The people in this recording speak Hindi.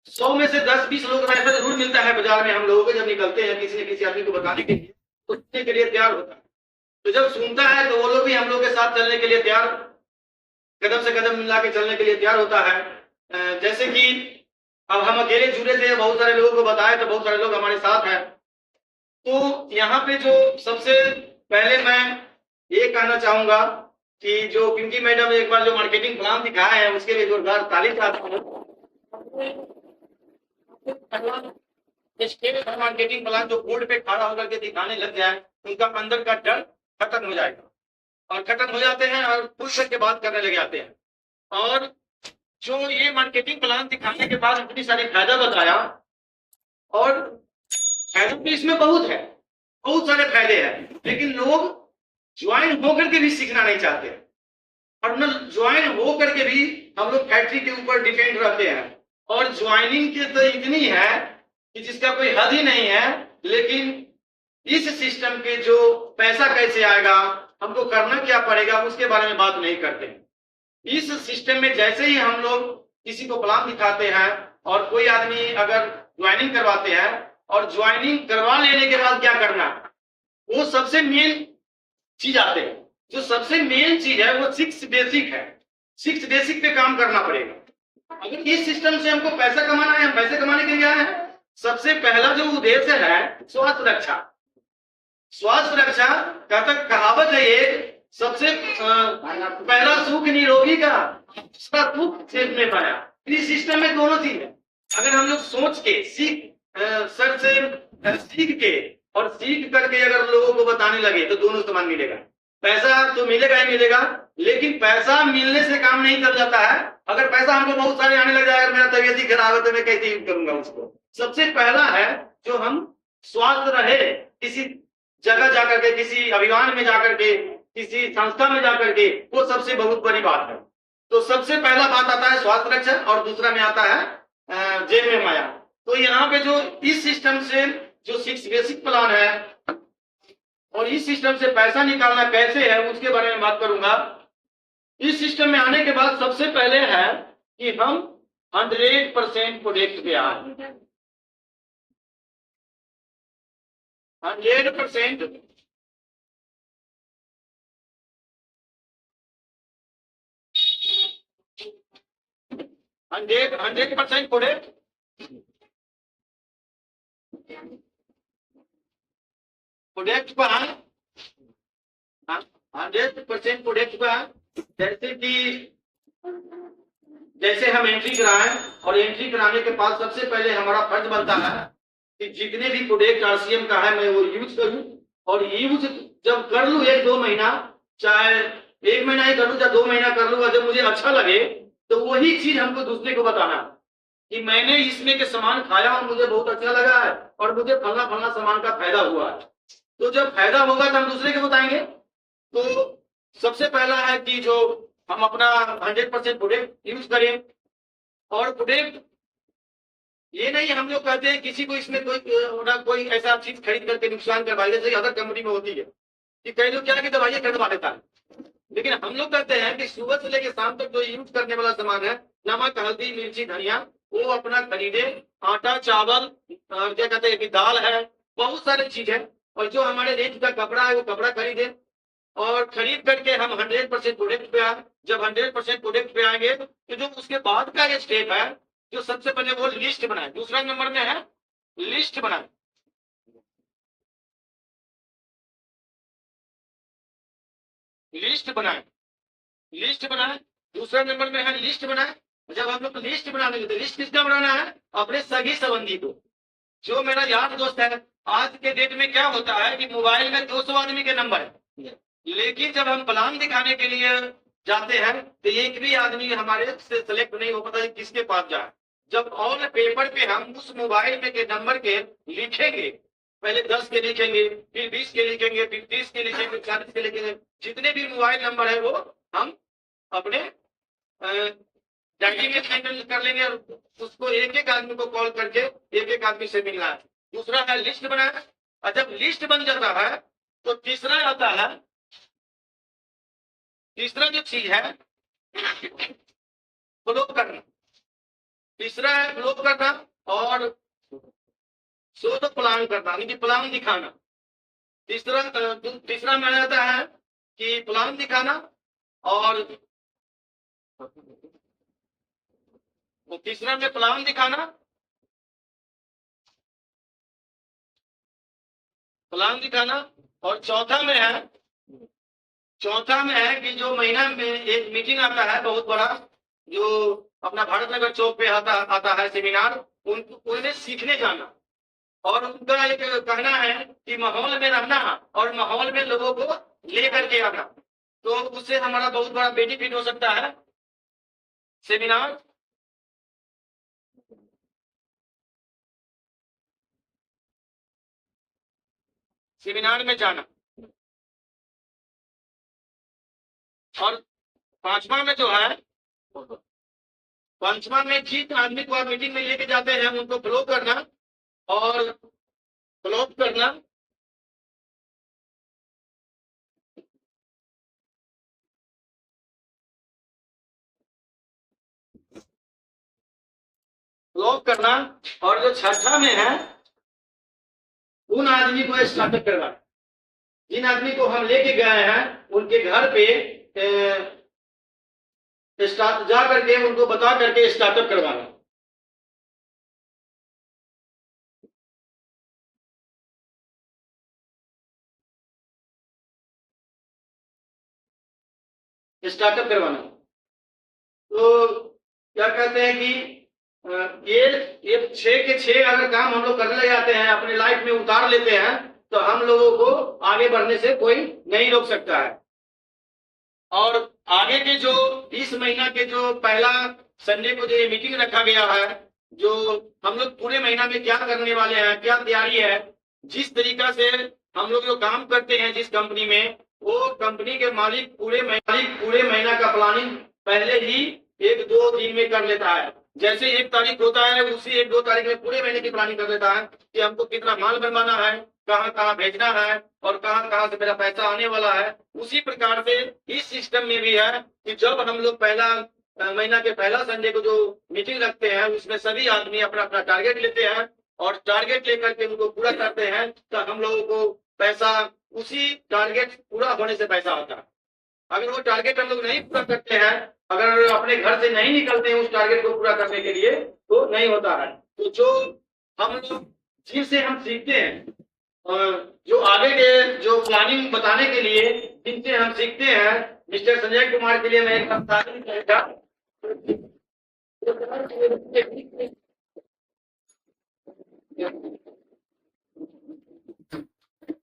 100 में से 10-20 लोग ऐसा जरूर मिलता है बाजार में हम लोगों को, जब निकलते हैं किसी न किसी आदमी को बताने के लिए, तो सुनने के लिए तैयार होता है। तो जब सुनता है तो वो लोग भी हम लोग के साथ चलने के लिए तैयार, कदम से कदम मिला के चलने के लिए तैयार होता है। जैसे कि अब हम अकेले जुड़े थे, बहुत सारे लोगों को बताए तो बहुत सारे लोग हमारे साथ हैं। तो यहाँ पे जो सबसे पहले मैं ये कहना चाहूंगा कि जो पिंकी मैडम एक बार जो मार्केटिंग प्लान दिखाए हैं उसके लिए जोरदार ताली चाहता हूँ। मार्केटिंग प्लान जो बोर्ड पे खड़ा होकर के दिखाने लग जाए, उनका अंदर का डर खत्म हो जाएगा और खत्म हो जाते हैं और खुल करके बात करने लग जाते हैं। और जो ये मार्केटिंग प्लान दिखाने के बाद इतनी सारी फायदा बताया, और फायदा भी इसमें बहुत है, बहुत सारे फायदे हैं, लेकिन लोग ज्वाइन होकर के भी सीखना नहीं चाहते, और न ज्वाइन होकर के भी हम लोग फैक्ट्री के ऊपर डिपेंड रहते हैं। और ज्वाइनिंग की तो इतनी है कि जिसका कोई हद ही नहीं है, लेकिन इस सिस्टम के जो पैसा कैसे आएगा, हमको करना क्या पड़ेगा, उसके बारे में बात नहीं करते। इस सिस्टम में जैसे ही हम लोग किसी को प्लान दिखाते हैं और कोई आदमी अगर ज्वाइनिंग करवाते हैं, और ज्वाइनिंग करवा लेने के बाद क्या करना, वो सबसे मेन चीज आते हैं। जो सबसे मेन चीज है वो 6 बेसिक है। 6 बेसिक पे काम करना पड़ेगा। अगर इस सिस्टम से हमको पैसा कमाना है, हम पैसे कमाने के लिए आए हैं, सबसे पहला जो उद्देश्य है स्वास्थ्य रक्षा। स्वास्थ्य रक्षा का तक कहावत है एक, सबसे पहला सुख निरोगी का, दूसरा दुख सेवने पाया। इस सिस्टम में दोनों चीज है। अगर हम लोग सोच के सर से सीख के और सीख करके अगर लोगों को बताने लगे तो दोनों समान मिलेगा। पैसा तो मिलेगा ही मिलेगा, लेकिन पैसा मिलने से काम नहीं चल जाता है। अगर पैसा हमको बहुत सारे आने लग जाए, अगर मेरा तबीयत ही खराब है तो मैं कैसे यूज करूंगा उसको। सबसे पहला है जो हम स्वास्थ्य रहे, किसी जगह जाकर के, किसी अभियान में जाकर के, किसी संस्था में जाकर के, वो सबसे बहुत बड़ी बात है। तो सबसे पहला बात आता है स्वास्थ्य रक्षा, और दूसरा में आता है जेब में माया। तो यहाँ पे जो इस सिस्टम से जो 6 बेसिक प्लान है और इस सिस्टम से पैसा निकालना कैसे है उसके बारे में बात करूंगा। इस सिस्टम में आने के बाद सबसे पहले है कि हम 100% प्रोडक्ट पे आए। 100% 100% प्रोडक्ट पर 100% प्रोडक्ट पर, जैसे हम एंट्री कराएं, और एंट्री कराने के बाद सबसे पहले हमारा फर्ज बनता है कि जितने भी प्रोडक्ट आरसीएम का है मैं वो यूज करूं, और यूज जब कर लूं 1-2 महीना, चाहे 1 महीना ही कर लूं चाहे 2 महीना कर लूं, जब मुझे अच्छा लगे तो वही चीज हमको दूसरे को बताना कि मैंने इसमें के सामान खाया और मुझे बहुत अच्छा लगा है और मुझे फलना फलना सामान का फायदा हुआ है। तो जब फायदा होगा तो हम दूसरे को बताएंगे। तो सबसे पहला है कि जो हम अपना 100% प्रोडक्ट यूज करें। और प्रोडक्ट ये नहीं हम लोग कहते हैं किसी को इसमें कोई ऐसा चीज खरीद करके नुकसान करवाई, जैसे अदर कंपनी में होती है कि कई लोग क्या कि दवाइयां खरीदवा देता है, लेकिन हम लोग कहते हैं कि सुबह से लेकर शाम तक जो यूज करने वाला सामान है, नमक, हल्दी, मिर्ची, धनिया, वो अपना खरीदे। आटा, चावल, और क्या कहते हैं कि दाल है, बहुत सारी चीज है। और जो हमारे रेंज का कपड़ा है वो कपड़ा खरीदे, और खरीद करके हम 100% प्रोडक्ट पे आए। जब 100% प्रोडक्ट पे आएंगे तो जो उसके बाद का ये स्टेप है, जो सबसे पहले वो लिस्ट बनाए। दूसरा नंबर में है लिस्ट बनाए। लिस्ट बनाए, लिस्ट बनाए। दूसरा नंबर में है लिस्ट बनाए। जब हम लोग लिस्ट बनाने तो लिस्ट किसका बनाना है, अपने सगी संबंधी को, जो मेरा यार दोस्त है। आज के डेट में क्या होता है कि मोबाइल में 200 आदमी के नंबर है, लेकिन जब हम प्लान दिखाने के लिए जाते हैं तो एक भी आदमी हमारे से सिलेक्ट नहीं हो पाता किसके पास जाए। जब ऑन पेपर पे हम उस मोबाइल में के नंबर के लिखेंगे, पहले 10 के लिखेंगे, फिर 20 के लिखेंगे, फिर 30 के लिखेंगे, 40 के लिखेंगे, जितने भी मोबाइल नंबर है वो हम अपने डायरी में फाइनल कर लेंगे, और उसको एक एक आदमी को कॉल करके एक एक आदमी से मिलना है। दूसरा है लिस्ट बनाना। और जब लिस्ट बन जाता है तो तीसरा आता है, तीसरा जो चीज है फॉलो करना। तीसरा है फ्लोप करना, और शो द प्लान करना, यानी कि प्लान दिखाना। तीसरा में आ जाता है कि प्लान दिखाना, और तीसरा में प्लान दिखाना, और चौथा में है कि जो महीना में एक मीटिंग आता है बहुत बड़ा, जो अपना भारत नगर चौक पे आता है सेमिनार, उन्हें सीखने जाना, और उनका एक कहना है कि माहौल में रहना और माहौल में लोगों को लेकर के आना, तो उससे हमारा बहुत बड़ा बेनिफिट हो सकता है। सेमिनार में जाना। और पांचवा में जिस आदमी को आप मीटिंग में लेके जाते हैं उनको फ्लो करना, और फ्लॉप करना, और जो छठा में है उन आदमी को स्टार्टअप करवाना। जिन आदमी को हम लेके गए हैं उनके घर पे जा करके उनको बता करके स्टार्टअप करवाना। तो क्या कहते हैं कि ये 6 के 6 अगर काम हम लोग करने लग जाते हैं, अपने लाइफ में उतार लेते हैं, तो हम लोगों को आगे बढ़ने से कोई नहीं रोक सकता है। और आगे के जो इस महीना के जो पहला संडे को जो ये मीटिंग रखा गया है, जो हम लोग पूरे महीना में क्या करने वाले हैं, क्या तैयारी है, जिस तरीका से हम लोग जो काम करते हैं जिस कंपनी में, वो कंपनी के मालिक पूरे महीना का प्लानिंग पहले ही 1-2 दिन में कर लेता है। जैसे 1 तारीख होता है उसी 1-2 तारीख में पूरे महीने की प्लानिंग कर लेता है कि हमको कितना माल बनवाना है, कहाँ कहाँ भेजना है, और कहाँ कहाँ से मेरा पैसा आने वाला है। उसी प्रकार से इस सिस्टम में भी है कि जब हम लोग पहला महीना के पहला संडे को जो मीटिंग रखते हैं उसमें सभी आदमी अपना अपना टारगेट लेते हैं, और टारगेट लेकर के उनको पूरा करते हैं, तो हम लोगों को पैसा उसी टारगेट पूरा होने से पैसा आता है। अगर वो टारगेट हम लोग नहीं पूरा करते हैं, अगर अपने घर से नहीं निकलते हैं उस टारगेट को पूरा करने के लिए, तो नहीं होता है। तो जो हम लोग जिनसे हम सीखते हैं, जो आगे के जो प्लानिंग बताने के लिए जिनसे हम सीखते हैं, मिस्टर संजय कुमार के लिए मैं एक तारीफ करूंगा।